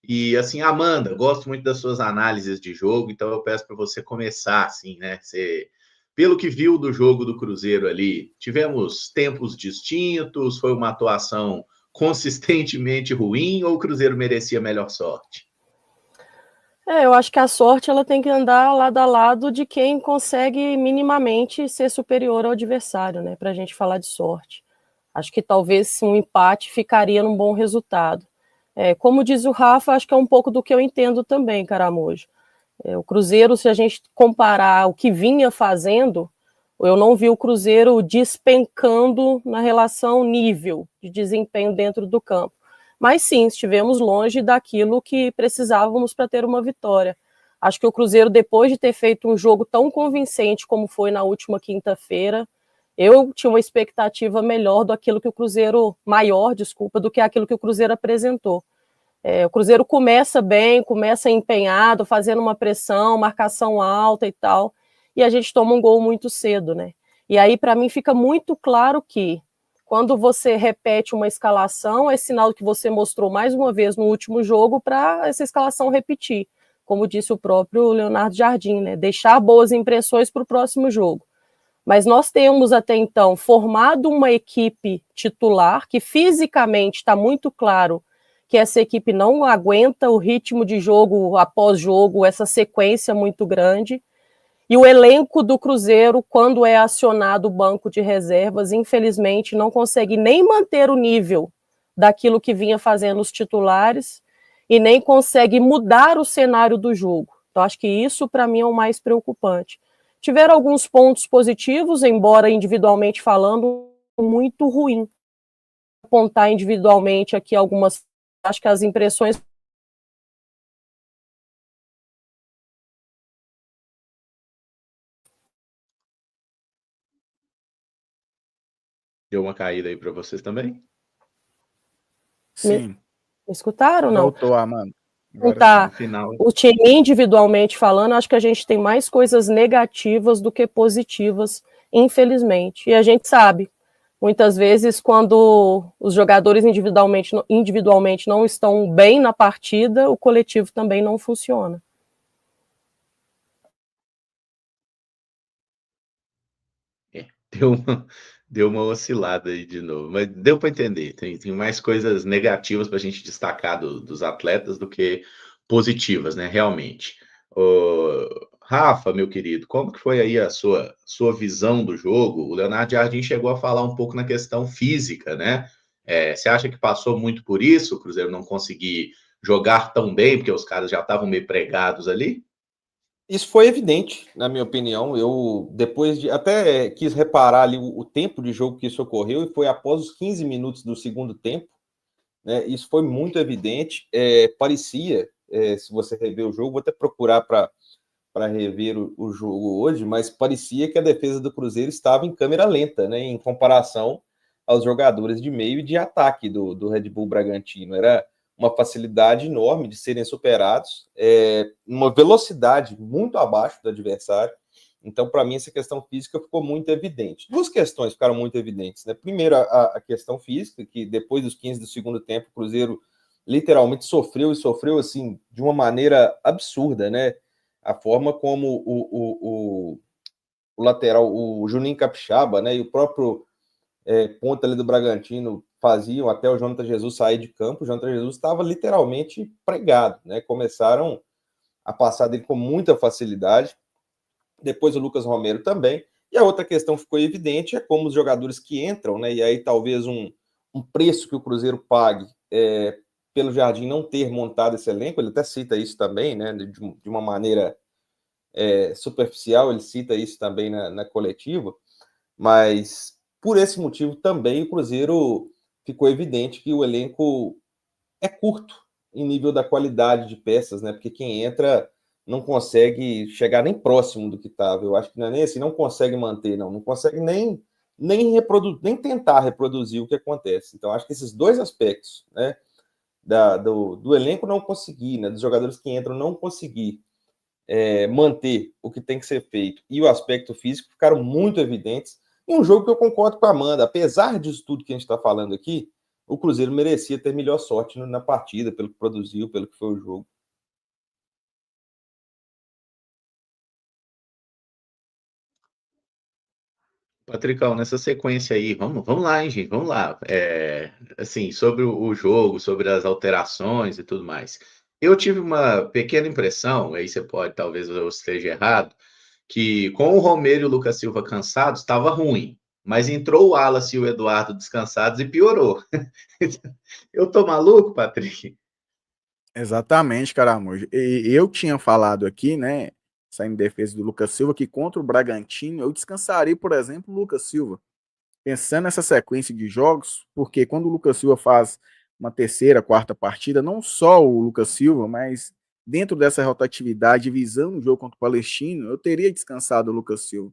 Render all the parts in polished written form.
E assim, Amanda, gosto muito das suas análises de jogo, então eu peço para você começar assim, né? Pelo que viu do jogo do Cruzeiro ali, tivemos tempos distintos, foi uma atuação consistentemente ruim ou o Cruzeiro merecia melhor sorte? Eu acho que a sorte ela tem que andar lado a lado de quem consegue minimamente ser superior ao adversário, né? Para a gente falar de sorte. Acho que talvez um empate ficaria num bom resultado. Como diz o Rafa, acho que é um pouco do que eu entendo também, Caramujo. O Cruzeiro, se a gente comparar o que vinha fazendo, eu não vi o Cruzeiro despencando na relação nível de desempenho dentro do campo. Mas sim, estivemos longe daquilo que precisávamos para ter uma vitória. Acho que o Cruzeiro, depois de ter feito um jogo tão convincente como foi na última quinta-feira, eu tinha uma expectativa melhor do aquilo que o Cruzeiro, maior, desculpa, do que aquilo que o Cruzeiro apresentou. O Cruzeiro começa bem, começa empenhado, fazendo uma pressão, marcação alta e tal, e a gente toma um gol muito cedo, né? E aí, para mim, fica muito claro que quando você repete uma escalação, é sinal que você mostrou mais uma vez no último jogo para essa escalação repetir, como disse o próprio Leonardo Jardim, né? Deixar boas impressões para o próximo jogo. Mas nós temos até então formado uma equipe titular que fisicamente está muito claro que essa equipe não aguenta o ritmo de jogo após jogo, essa sequência muito grande. E o elenco do Cruzeiro, quando é acionado o banco de reservas, infelizmente não consegue nem manter o nível daquilo que vinha fazendo os titulares e nem consegue mudar o cenário do jogo. Então, acho que isso, para mim, é o mais preocupante. Tiveram alguns pontos positivos, embora individualmente falando, muito ruim. Apontar individualmente aqui algumas, acho que as impressões. Deu uma caída aí para vocês também? Sim. Me escutaram ou não? Voltou, Amanda. Agora sim, no final. O time individualmente falando, acho que a gente tem mais coisas negativas do que positivas, infelizmente. E a gente sabe, muitas vezes, quando os jogadores individualmente não estão bem na partida, o coletivo também não funciona. Deu uma oscilada aí de novo, mas deu para entender. Tem mais coisas negativas para a gente destacar dos atletas do que positivas, né? Realmente. Ô, Rafa, meu querido, como que foi aí a sua visão do jogo? O Leonardo Jardim chegou a falar um pouco na questão física, né? Você acha que passou muito por isso, o Cruzeiro não conseguir jogar tão bem, porque os caras já estavam meio pregados ali? Isso foi evidente, na minha opinião. Eu, depois de. Até quis reparar ali o tempo de jogo que isso ocorreu, e foi após os 15 minutos do segundo tempo. Né? Isso foi muito evidente. Parecia, se você rever o jogo, vou até procurar para rever o jogo hoje, mas parecia que a defesa do Cruzeiro estava em câmera lenta, né? Em comparação aos jogadores de meio e de ataque do Red Bull Bragantino. Era uma facilidade enorme de serem superados, uma velocidade muito abaixo do adversário. Então, para mim, essa questão física ficou muito evidente. Duas questões ficaram muito evidentes. Né? Primeiro, a questão física, que depois dos 15 do segundo tempo, o Cruzeiro literalmente sofreu, e sofreu assim, de uma maneira absurda, né? A forma como o lateral, o Juninho Capixaba, né, e o próprio ponta ali do Bragantino faziam até o Jonathan Jesus sair de campo. O Jonathan Jesus estava literalmente pregado, né? Começaram a passar dele com muita facilidade. Depois o Lucas Romero também. E a outra questão que ficou evidente é como os jogadores que entram, né? E aí talvez um preço que o Cruzeiro pague pelo Jardim não ter montado esse elenco. Ele até cita isso também, né? De uma maneira superficial, ele cita isso também na coletiva. Mas por esse motivo também o Cruzeiro ficou evidente que o elenco é curto em nível da qualidade de peças, né? Porque quem entra não consegue chegar nem próximo do que estava. Eu acho que não é nem assim, não consegue manter, não consegue nem tentar reproduzir o que acontece. Então, acho que esses dois aspectos, né? Do elenco não conseguir, né? Dos jogadores que entram não conseguir manter o que tem que ser feito e o aspecto físico ficaram muito evidentes em um jogo que eu concordo com a Amanda. Apesar disso tudo que a gente está falando aqui, o Cruzeiro merecia ter melhor sorte na partida, pelo que produziu, pelo que foi o jogo. Patricão, nessa sequência aí, vamos lá, hein, gente, vamos lá. Assim, sobre o jogo, sobre as alterações e tudo mais. Eu tive uma pequena impressão, aí você pode, talvez eu esteja errado, que com o Romero e o Lucas Silva cansados, estava ruim. Mas entrou o Wallace e o Eduardo descansados e piorou. Eu tô maluco, Patrick? Exatamente, Caramujo. E eu tinha falado aqui, né, saindo em defesa do Lucas Silva, que contra o Bragantino eu descansaria, por exemplo, o Lucas Silva. Pensando nessa sequência de jogos, porque quando o Lucas Silva faz uma terceira, quarta partida, não só o Lucas Silva, mas dentro dessa rotatividade, visando o jogo contra o Palestino, eu teria descansado o Lucas Silva.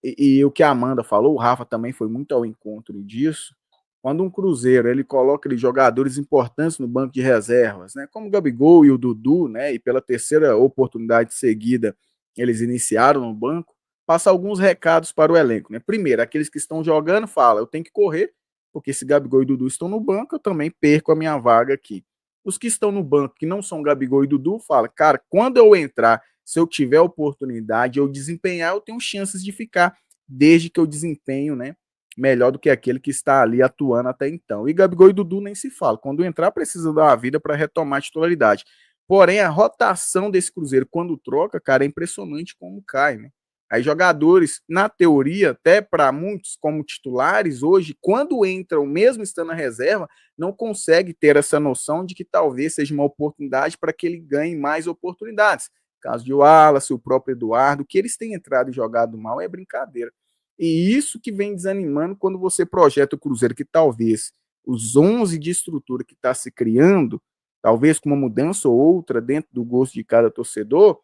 E o que a Amanda falou, o Rafa também foi muito ao encontro disso. Quando um Cruzeiro ele coloca ali, jogadores importantes no banco de reservas, né, como o Gabigol e o Dudu, né, e pela terceira oportunidade seguida eles iniciaram no banco, passa alguns recados para o elenco. Né? Primeiro, aqueles que estão jogando falam, eu tenho que correr, porque se Gabigol e Dudu estão no banco, eu também perco a minha vaga aqui. Os que estão no banco, que não são Gabigol e Dudu, falam, cara, quando eu entrar, se eu tiver oportunidade, eu desempenhar, eu tenho chances de ficar, desde que eu desempenho, né, melhor do que aquele que está ali atuando até então. E Gabigol e Dudu nem se fala. Quando entrar, precisa dar uma vida para retomar a titularidade. Porém, a rotação desse Cruzeiro, quando troca, cara, é impressionante como cai, né? Aí jogadores, na teoria, até para muitos como titulares hoje, quando entram, mesmo estando na reserva, não consegue ter essa noção de que talvez seja uma oportunidade para que ele ganhe mais oportunidades. Caso de Wallace, o próprio Eduardo, que eles têm entrado e jogado mal é brincadeira. E isso que vem desanimando quando você projeta o Cruzeiro, que talvez os 11 de estrutura que está se criando, talvez com uma mudança ou outra dentro do gosto de cada torcedor,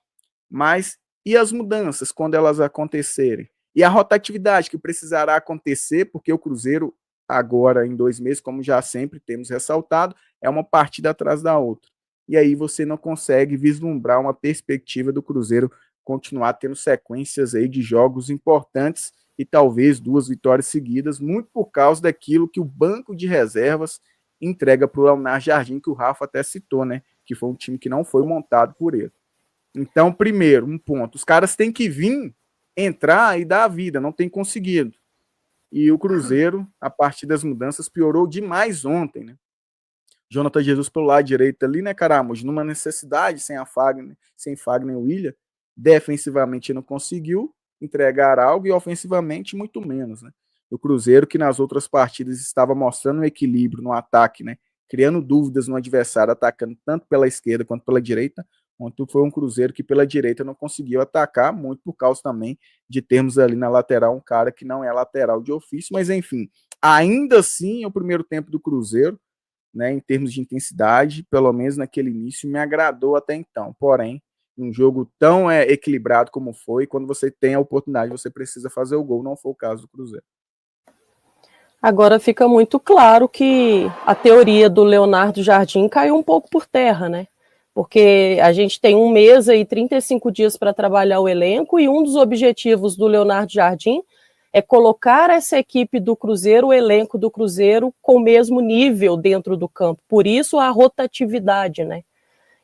mas e as mudanças quando elas acontecerem? E a rotatividade que precisará acontecer, porque o Cruzeiro, agora em 2 meses, como já sempre temos ressaltado, é uma partida atrás da outra. E aí você não consegue vislumbrar uma perspectiva do Cruzeiro continuar tendo sequências aí de jogos importantes e talvez 2 vitórias seguidas, muito por causa daquilo que o banco de reservas entrega para o Leonardo Jardim, que o Rafa até citou, né? Que foi um time que não foi montado por ele. Então, primeiro, um ponto. Os caras têm que vir, entrar e dar a vida, não tem conseguido. E o Cruzeiro, a partir das mudanças, piorou demais ontem, né? Jonathan Jesus pelo lado direito ali, né, Caramos? Numa necessidade, sem Fagner e William, defensivamente não conseguiu entregar algo e ofensivamente muito menos, né? O Cruzeiro, que nas outras partidas estava mostrando um equilíbrio no ataque, né? Criando dúvidas no adversário, atacando tanto pela esquerda quanto pela direita. Ontem foi um Cruzeiro que pela direita não conseguiu atacar, muito por causa também de termos ali na lateral um cara que não é lateral de ofício, mas enfim, ainda assim, o primeiro tempo do Cruzeiro, né, em termos de intensidade, pelo menos naquele início, me agradou até então. Porém, um jogo tão equilibrado como foi, quando você tem a oportunidade, você precisa fazer o gol. Não foi o caso do Cruzeiro. Agora fica muito claro que a teoria do Leonardo Jardim caiu um pouco por terra, né? Porque a gente tem 1 mês e 35 dias para trabalhar o elenco e um dos objetivos do Leonardo Jardim é colocar essa equipe do Cruzeiro, o elenco do Cruzeiro, com o mesmo nível dentro do campo. Por isso a rotatividade, né?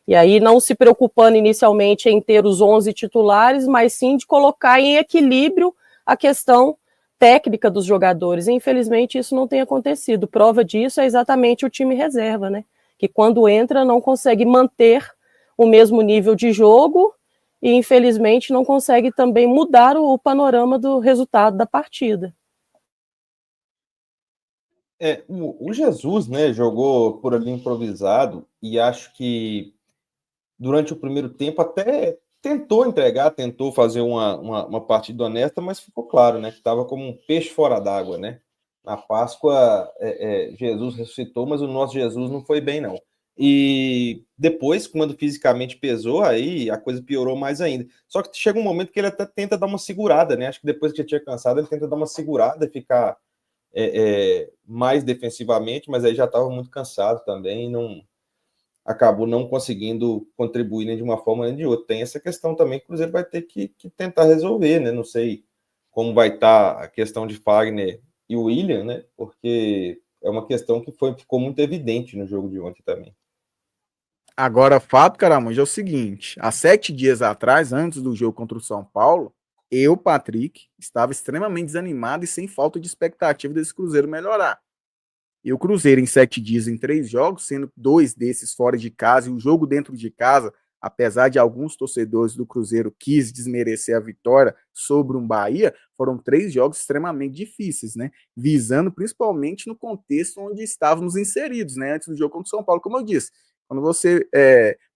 E aí não se preocupando inicialmente em ter os 11 titulares, mas sim de colocar em equilíbrio a questão técnica dos jogadores. E, infelizmente isso não tem acontecido. Prova disso é exatamente o time reserva, né? Que quando entra não consegue manter o mesmo nível de jogo e, infelizmente, não consegue também mudar o panorama do resultado da partida. O Jesus, né, jogou por ali improvisado e acho que durante o primeiro tempo até tentou entregar, tentou fazer uma partida honesta, mas ficou claro, né, que estava como um peixe fora d'água, né? Na Páscoa, Jesus ressuscitou, mas o nosso Jesus não foi bem, não. E depois, quando fisicamente pesou, aí a coisa piorou mais ainda. Só que chega um momento que ele até tenta dar uma segurada, né? Acho que depois que já tinha cansado, ele tenta dar uma segurada e ficar mais defensivamente, mas aí já estava muito cansado também e não acabou não conseguindo contribuir nem de uma forma nem de outra. Tem essa questão também que o Cruzeiro vai ter que tentar resolver, né? Não sei como vai estar a questão de Fagner e o William, né? Porque é uma questão que ficou muito evidente no jogo de ontem também. Agora, fato, Caramujo, é o seguinte: há 7 dias atrás, antes do jogo contra o São Paulo, eu, Patrick, estava extremamente desanimado e sem falta de expectativa desse Cruzeiro melhorar. E o Cruzeiro, em 7 dias, em 3 jogos, sendo 2 desses fora de casa e o jogo dentro de casa, apesar de alguns torcedores do Cruzeiro quis desmerecer a vitória sobre um Bahia, foram 3 jogos extremamente difíceis, né? Visando principalmente no contexto onde estávamos inseridos, né? Antes do jogo contra o São Paulo, como eu disse. Quando você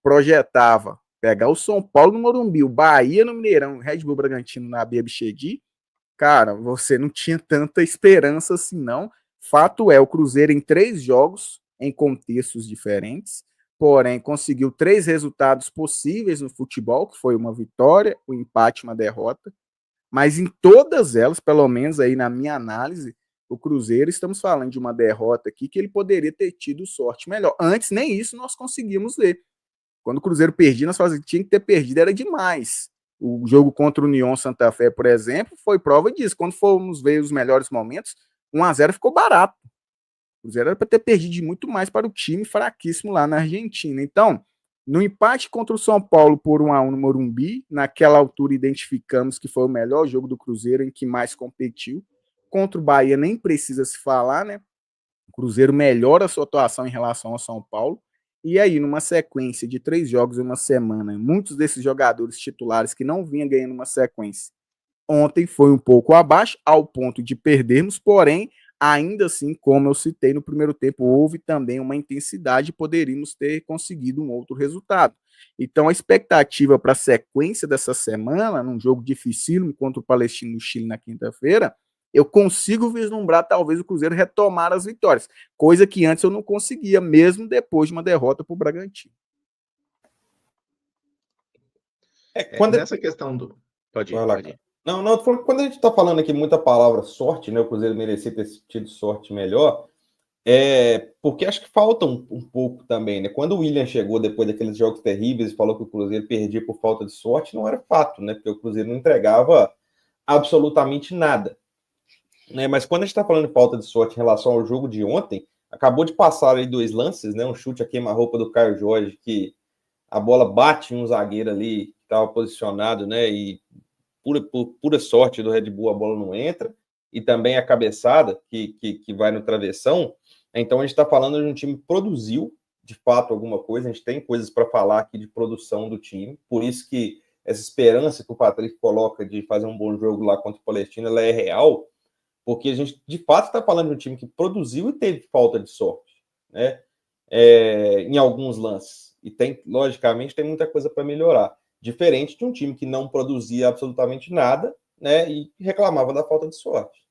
projetava pegar o São Paulo no Morumbi, o Bahia no Mineirão, o Red Bull Bragantino na Bia Bichedi, cara, você não tinha tanta esperança assim, não. Fato é, o Cruzeiro em 3 jogos, em contextos diferentes, porém conseguiu 3 resultados possíveis no futebol, que foi uma vitória, um empate, uma derrota, mas em todas elas, pelo menos aí na minha análise, o Cruzeiro, estamos falando de uma derrota aqui que ele poderia ter tido sorte melhor. Antes, nem isso nós conseguimos ver. Quando o Cruzeiro perdia, nós falamos que tinha que ter perdido, era demais. O jogo contra o União Santa Fé, por exemplo, foi prova disso. Quando fomos ver os melhores momentos, 1-0 ficou barato. O Cruzeiro era para ter perdido muito mais para o time fraquíssimo lá na Argentina. Então, no empate contra o São Paulo por 1-1 no Morumbi, naquela altura identificamos que foi o melhor jogo do Cruzeiro, em que mais competiu. Contra o Bahia nem precisa se falar, né? O Cruzeiro melhora a sua atuação em relação ao São Paulo. E aí, numa sequência de 3 jogos em uma semana, muitos desses jogadores titulares que não vinham ganhando uma sequência, ontem foi um pouco abaixo, ao ponto de perdermos, porém, ainda assim, como eu citei no primeiro tempo, houve também uma intensidade e poderíamos ter conseguido um outro resultado. Então, a expectativa para a sequência dessa semana, num jogo dificílimo contra o Palestino no Chile na quinta-feira, eu consigo vislumbrar talvez o Cruzeiro retomar as vitórias, coisa que antes eu não conseguia, mesmo depois de uma derrota para o Bragantino. Nessa questão do... Pode ir. Não, quando a gente está falando aqui muita palavra sorte, né? O Cruzeiro merecia ter tido sorte melhor, porque acho que falta um pouco também, né? Quando o William chegou depois daqueles jogos terríveis e falou que o Cruzeiro perdia por falta de sorte, não era fato, né? Porque o Cruzeiro não entregava absolutamente nada. Né? Mas quando a gente está falando de falta de sorte em relação ao jogo de ontem, acabou de passar aí 2 lances, né? Um chute a queima-roupa do Caio Jorge, que a bola bate em um zagueiro ali que estava posicionado, né? E por pura sorte do Red Bull a bola não entra. E também a cabeçada que vai no travessão. Então a gente está falando de um time que produziu de fato alguma coisa. A gente tem coisas para falar aqui de produção do time. Por isso que essa esperança que o Patrick coloca de fazer um bom jogo lá contra o Palestino, ela é real. Porque a gente, de fato, está falando de um time que produziu e teve falta de sorte, né? Em alguns lances. E logicamente, tem muita coisa para melhorar. Diferente de um time que não produzia absolutamente nada, né? E reclamava da falta de sorte.